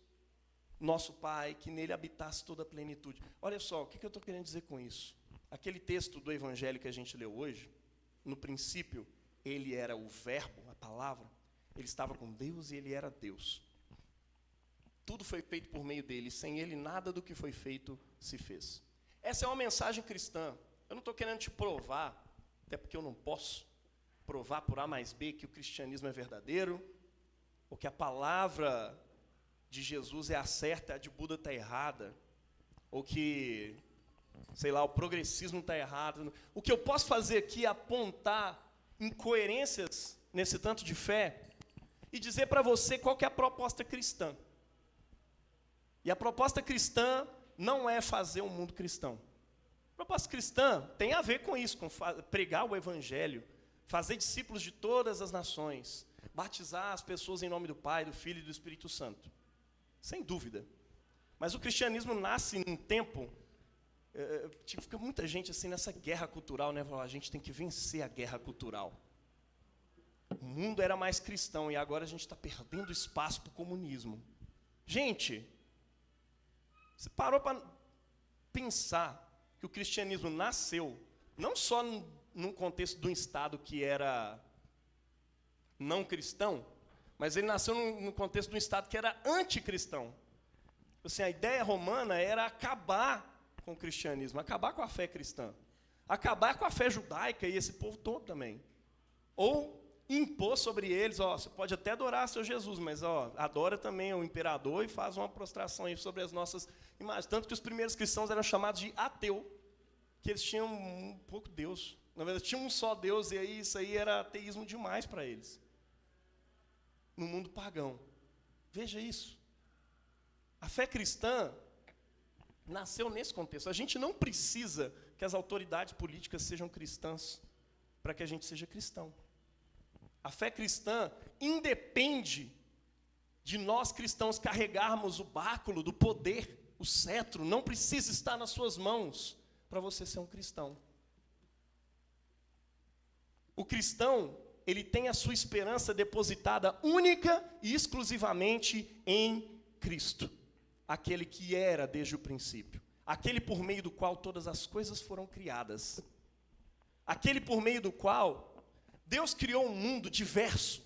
nosso Pai, que nele habitasse toda a plenitude. Olha só, o que eu estou querendo dizer com isso? Aquele texto do Evangelho que a gente leu hoje, no princípio, ele era o verbo, a palavra, ele estava com Deus e ele era Deus. Tudo foi feito por meio dele, sem ele nada do que foi feito se fez. Essa é uma mensagem cristã. Eu não estou querendo te provar, até porque eu não posso provar por A mais B que o cristianismo é verdadeiro, ou que a palavra de Jesus é a certa, a de Buda está errada, ou que, sei lá, o progressismo está errado. O que eu posso fazer aqui é apontar incoerências nesse tanto de fé e dizer para você qual que é a proposta cristã. E a proposta cristã não é fazer um mundo cristão. A proposta cristã tem a ver com isso, com pregar o evangelho, fazer discípulos de todas as nações, batizar as pessoas em nome do Pai, do Filho e do Espírito Santo. Sem dúvida. Mas o cristianismo nasce num tempo, fica muita gente assim nessa guerra cultural, né? A gente tem que vencer a guerra cultural. O mundo era mais cristão e agora a gente está perdendo espaço para o comunismo. Gente, você parou para pensar que o cristianismo nasceu não só num contexto de um Estado que era não cristão, mas ele nasceu num contexto de um Estado que era anticristão. Assim, a ideia romana era acabar com o cristianismo, acabar com a fé cristã, acabar com a fé judaica e esse povo todo também. Ou impor sobre eles, você pode até adorar seu Jesus, mas adora também o imperador e faz uma prostração aí sobre as nossas imagens. Tanto que os primeiros cristãos eram chamados de ateu, que eles tinham um pouco Deus. Na verdade, tinha um só Deus e aí isso aí era ateísmo demais para eles. No mundo pagão. Veja isso. A fé cristã nasceu nesse contexto. A gente não precisa que as autoridades políticas sejam cristãs para que a gente seja cristão. A fé cristã independe de nós cristãos carregarmos o báculo do poder, o cetro, não precisa estar nas suas mãos para você ser um cristão. O cristão, ele tem a sua esperança depositada única e exclusivamente em Cristo, aquele que era desde o princípio, aquele por meio do qual todas as coisas foram criadas, aquele por meio do qual Deus criou um mundo diverso,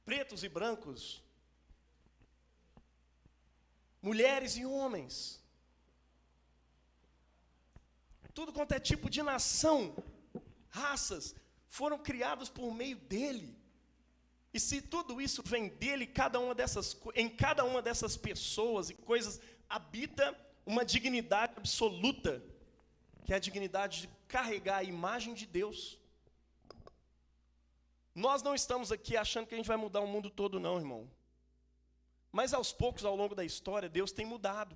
pretos e brancos, mulheres e homens, tudo quanto é tipo de nação, raças, foram criados por meio dele. E se tudo isso vem dele, em cada uma dessas pessoas e coisas habita uma dignidade absoluta, que é a dignidade de carregar a imagem de Deus. Nós não estamos aqui achando que a gente vai mudar o mundo todo, não, irmão. Mas aos poucos, ao longo da história, Deus tem mudado.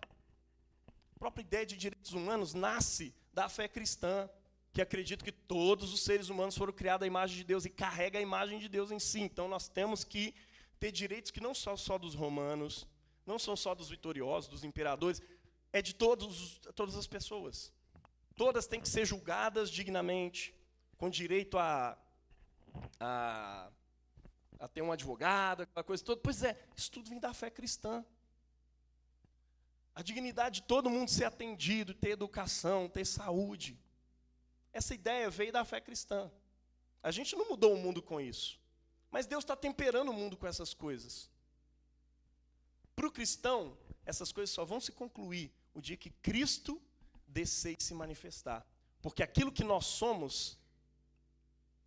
A própria ideia de direitos humanos nasce da fé cristã, que acredita que todos os seres humanos foram criados à imagem de Deus e carrega a imagem de Deus em si. Então nós temos que ter direitos que não são só dos romanos, não são só dos vitoriosos, dos imperadores, é de todas as pessoas. Todas têm que ser julgadas dignamente, com direito a ter um advogado, aquela coisa toda. Pois é, isso tudo vem da fé cristã. A dignidade de todo mundo ser atendido, ter educação, ter saúde. Essa ideia veio da fé cristã. A gente não mudou o mundo com isso. Mas Deus está temperando o mundo com essas coisas. Para o cristão, essas coisas só vão se concluir o dia que Cristo descer e se manifestar. Porque aquilo que nós somos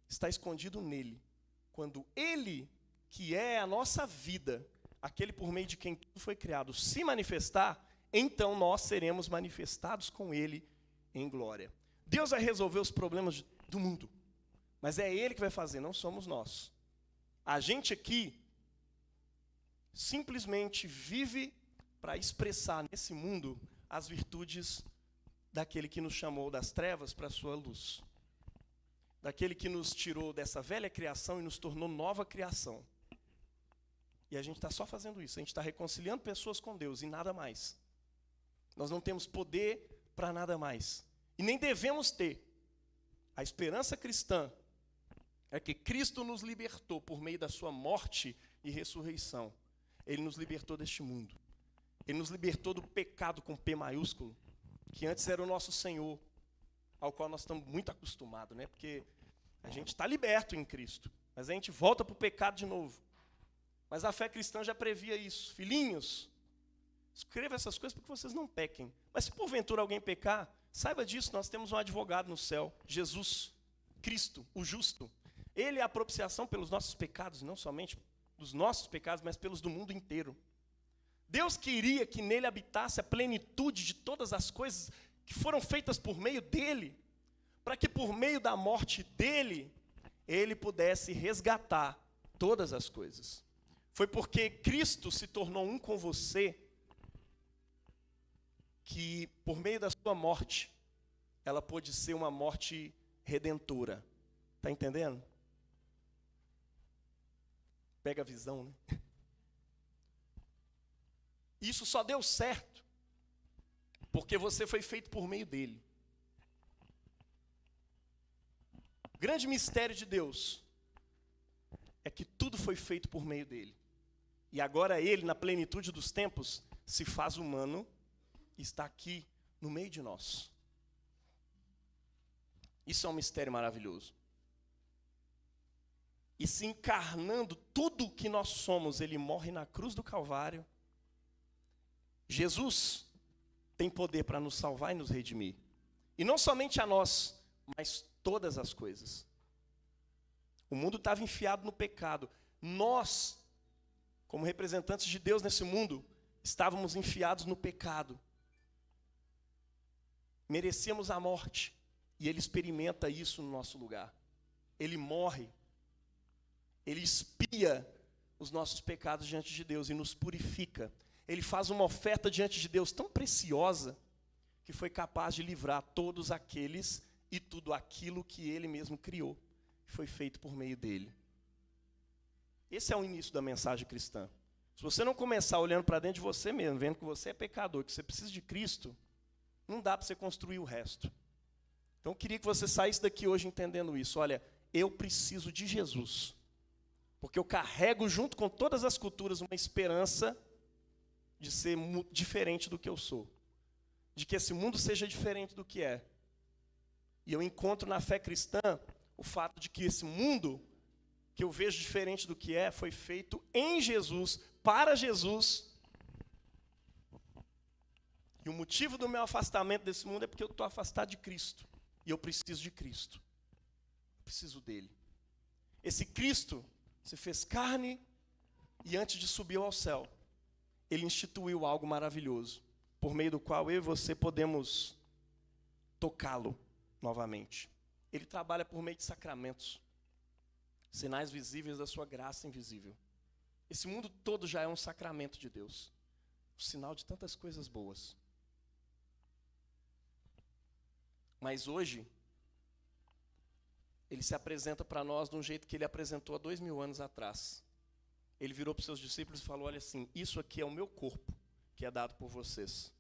está escondido nele. Quando ele, que é a nossa vida, aquele por meio de quem tudo foi criado, se manifestar, então nós seremos manifestados com ele em glória. Deus vai resolver os problemas do mundo, mas é ele que vai fazer, não somos nós. A gente aqui simplesmente vive para expressar nesse mundo as virtudes daquele que nos chamou das trevas para a sua luz. Daquele que nos tirou dessa velha criação e nos tornou nova criação. E a gente está só fazendo isso, a gente está reconciliando pessoas com Deus e nada mais. Nós não temos poder para nada mais. E nem devemos ter. A esperança cristã é que Cristo nos libertou por meio da sua morte e ressurreição. Ele nos libertou deste mundo. Ele nos libertou do pecado com P maiúsculo, que antes era o nosso Senhor, ao qual nós estamos muito acostumados, né? Porque a gente está liberto em Cristo, mas a gente volta para o pecado de novo. Mas a fé cristã já previa isso. Filhinhos, escreva essas coisas para que vocês não pequem. Mas se porventura alguém pecar, saiba disso, nós temos um advogado no céu, Jesus, Cristo, o justo. Ele é a propiciação pelos nossos pecados, não somente dos nossos pecados, mas pelos do mundo inteiro. Deus queria que nele habitasse a plenitude de todas as coisas que foram feitas por meio dele, para que por meio da morte dele, ele pudesse resgatar todas as coisas. Foi porque Cristo se tornou um com você, que por meio da sua morte, ela pôde ser uma morte redentora. Está entendendo? Pega a visão, né? Isso só deu certo porque você foi feito por meio dele. O grande mistério de Deus é que tudo foi feito por meio dele. E agora ele, na plenitude dos tempos, se faz humano e está aqui no meio de nós. Isso é um mistério maravilhoso. E se encarnando tudo o que nós somos, ele morre na cruz do Calvário. Jesus tem poder para nos salvar e nos redimir. E não somente a nós, mas todas as coisas. O mundo estava enfiado no pecado. Nós, como representantes de Deus nesse mundo, estávamos enfiados no pecado. Merecíamos a morte. E ele experimenta isso no nosso lugar. Ele morre. Ele expia os nossos pecados diante de Deus e nos purifica. Ele faz uma oferta diante de Deus tão preciosa que foi capaz de livrar todos aqueles e tudo aquilo que ele mesmo criou, que foi feito por meio dele. Esse é o início da mensagem cristã. Se você não começar olhando para dentro de você mesmo, vendo que você é pecador, que você precisa de Cristo, não dá para você construir o resto. Então eu queria que você saísse daqui hoje entendendo isso. Olha, eu preciso de Jesus. Porque eu carrego junto com todas as culturas uma esperança de ser diferente do que eu sou. De que esse mundo seja diferente do que é. E eu encontro na fé cristã o fato de que esse mundo, que eu vejo diferente do que é, foi feito em Jesus, para Jesus. E o motivo do meu afastamento desse mundo é porque eu estou afastado de Cristo. E eu preciso de Cristo. Eu preciso dele. Esse Cristo se fez carne e antes de subir ao céu, ele instituiu algo maravilhoso, por meio do qual eu e você podemos tocá-lo novamente. Ele trabalha por meio de sacramentos, sinais visíveis da sua graça invisível. Esse mundo todo já é um sacramento de Deus. O sinal de tantas coisas boas. Mas hoje, ele se apresenta para nós de um jeito que ele apresentou há 2000 anos atrás. Ele virou para os seus discípulos e falou, olha assim, isso aqui é o meu corpo, que é dado por vocês.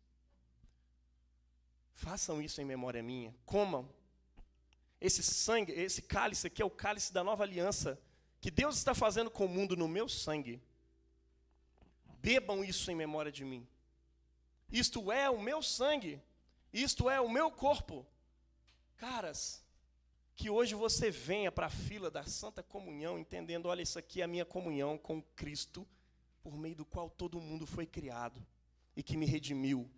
Façam isso em memória minha, comam. Esse sangue, esse cálice aqui é o cálice da nova aliança, que Deus está fazendo com o mundo no meu sangue. Bebam isso em memória de mim. Isto é o meu sangue, isto é o meu corpo. Caras, que hoje você venha para a fila da Santa Comunhão, entendendo, olha, isso aqui é a minha comunhão com Cristo, por meio do qual todo mundo foi criado, e que me redimiu.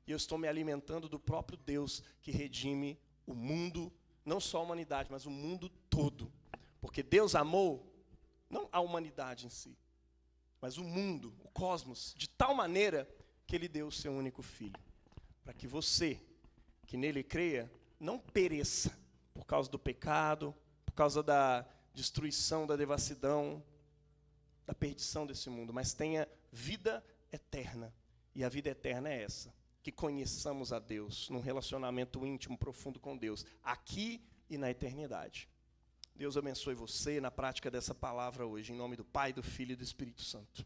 E eu estou me alimentando do próprio Deus, que redime o mundo, não só a humanidade, mas o mundo todo. Porque Deus amou, não a humanidade em si, mas o mundo, o cosmos, de tal maneira que Ele deu o seu único Filho. Para que você, que nele creia, não pereça, por causa do pecado, por causa da destruição, da devassidão, da perdição desse mundo, mas tenha vida eterna. E a vida eterna é essa, que conheçamos a Deus, num relacionamento íntimo, profundo com Deus, aqui e na eternidade. Deus abençoe você na prática dessa palavra hoje, em nome do Pai, do Filho e do Espírito Santo.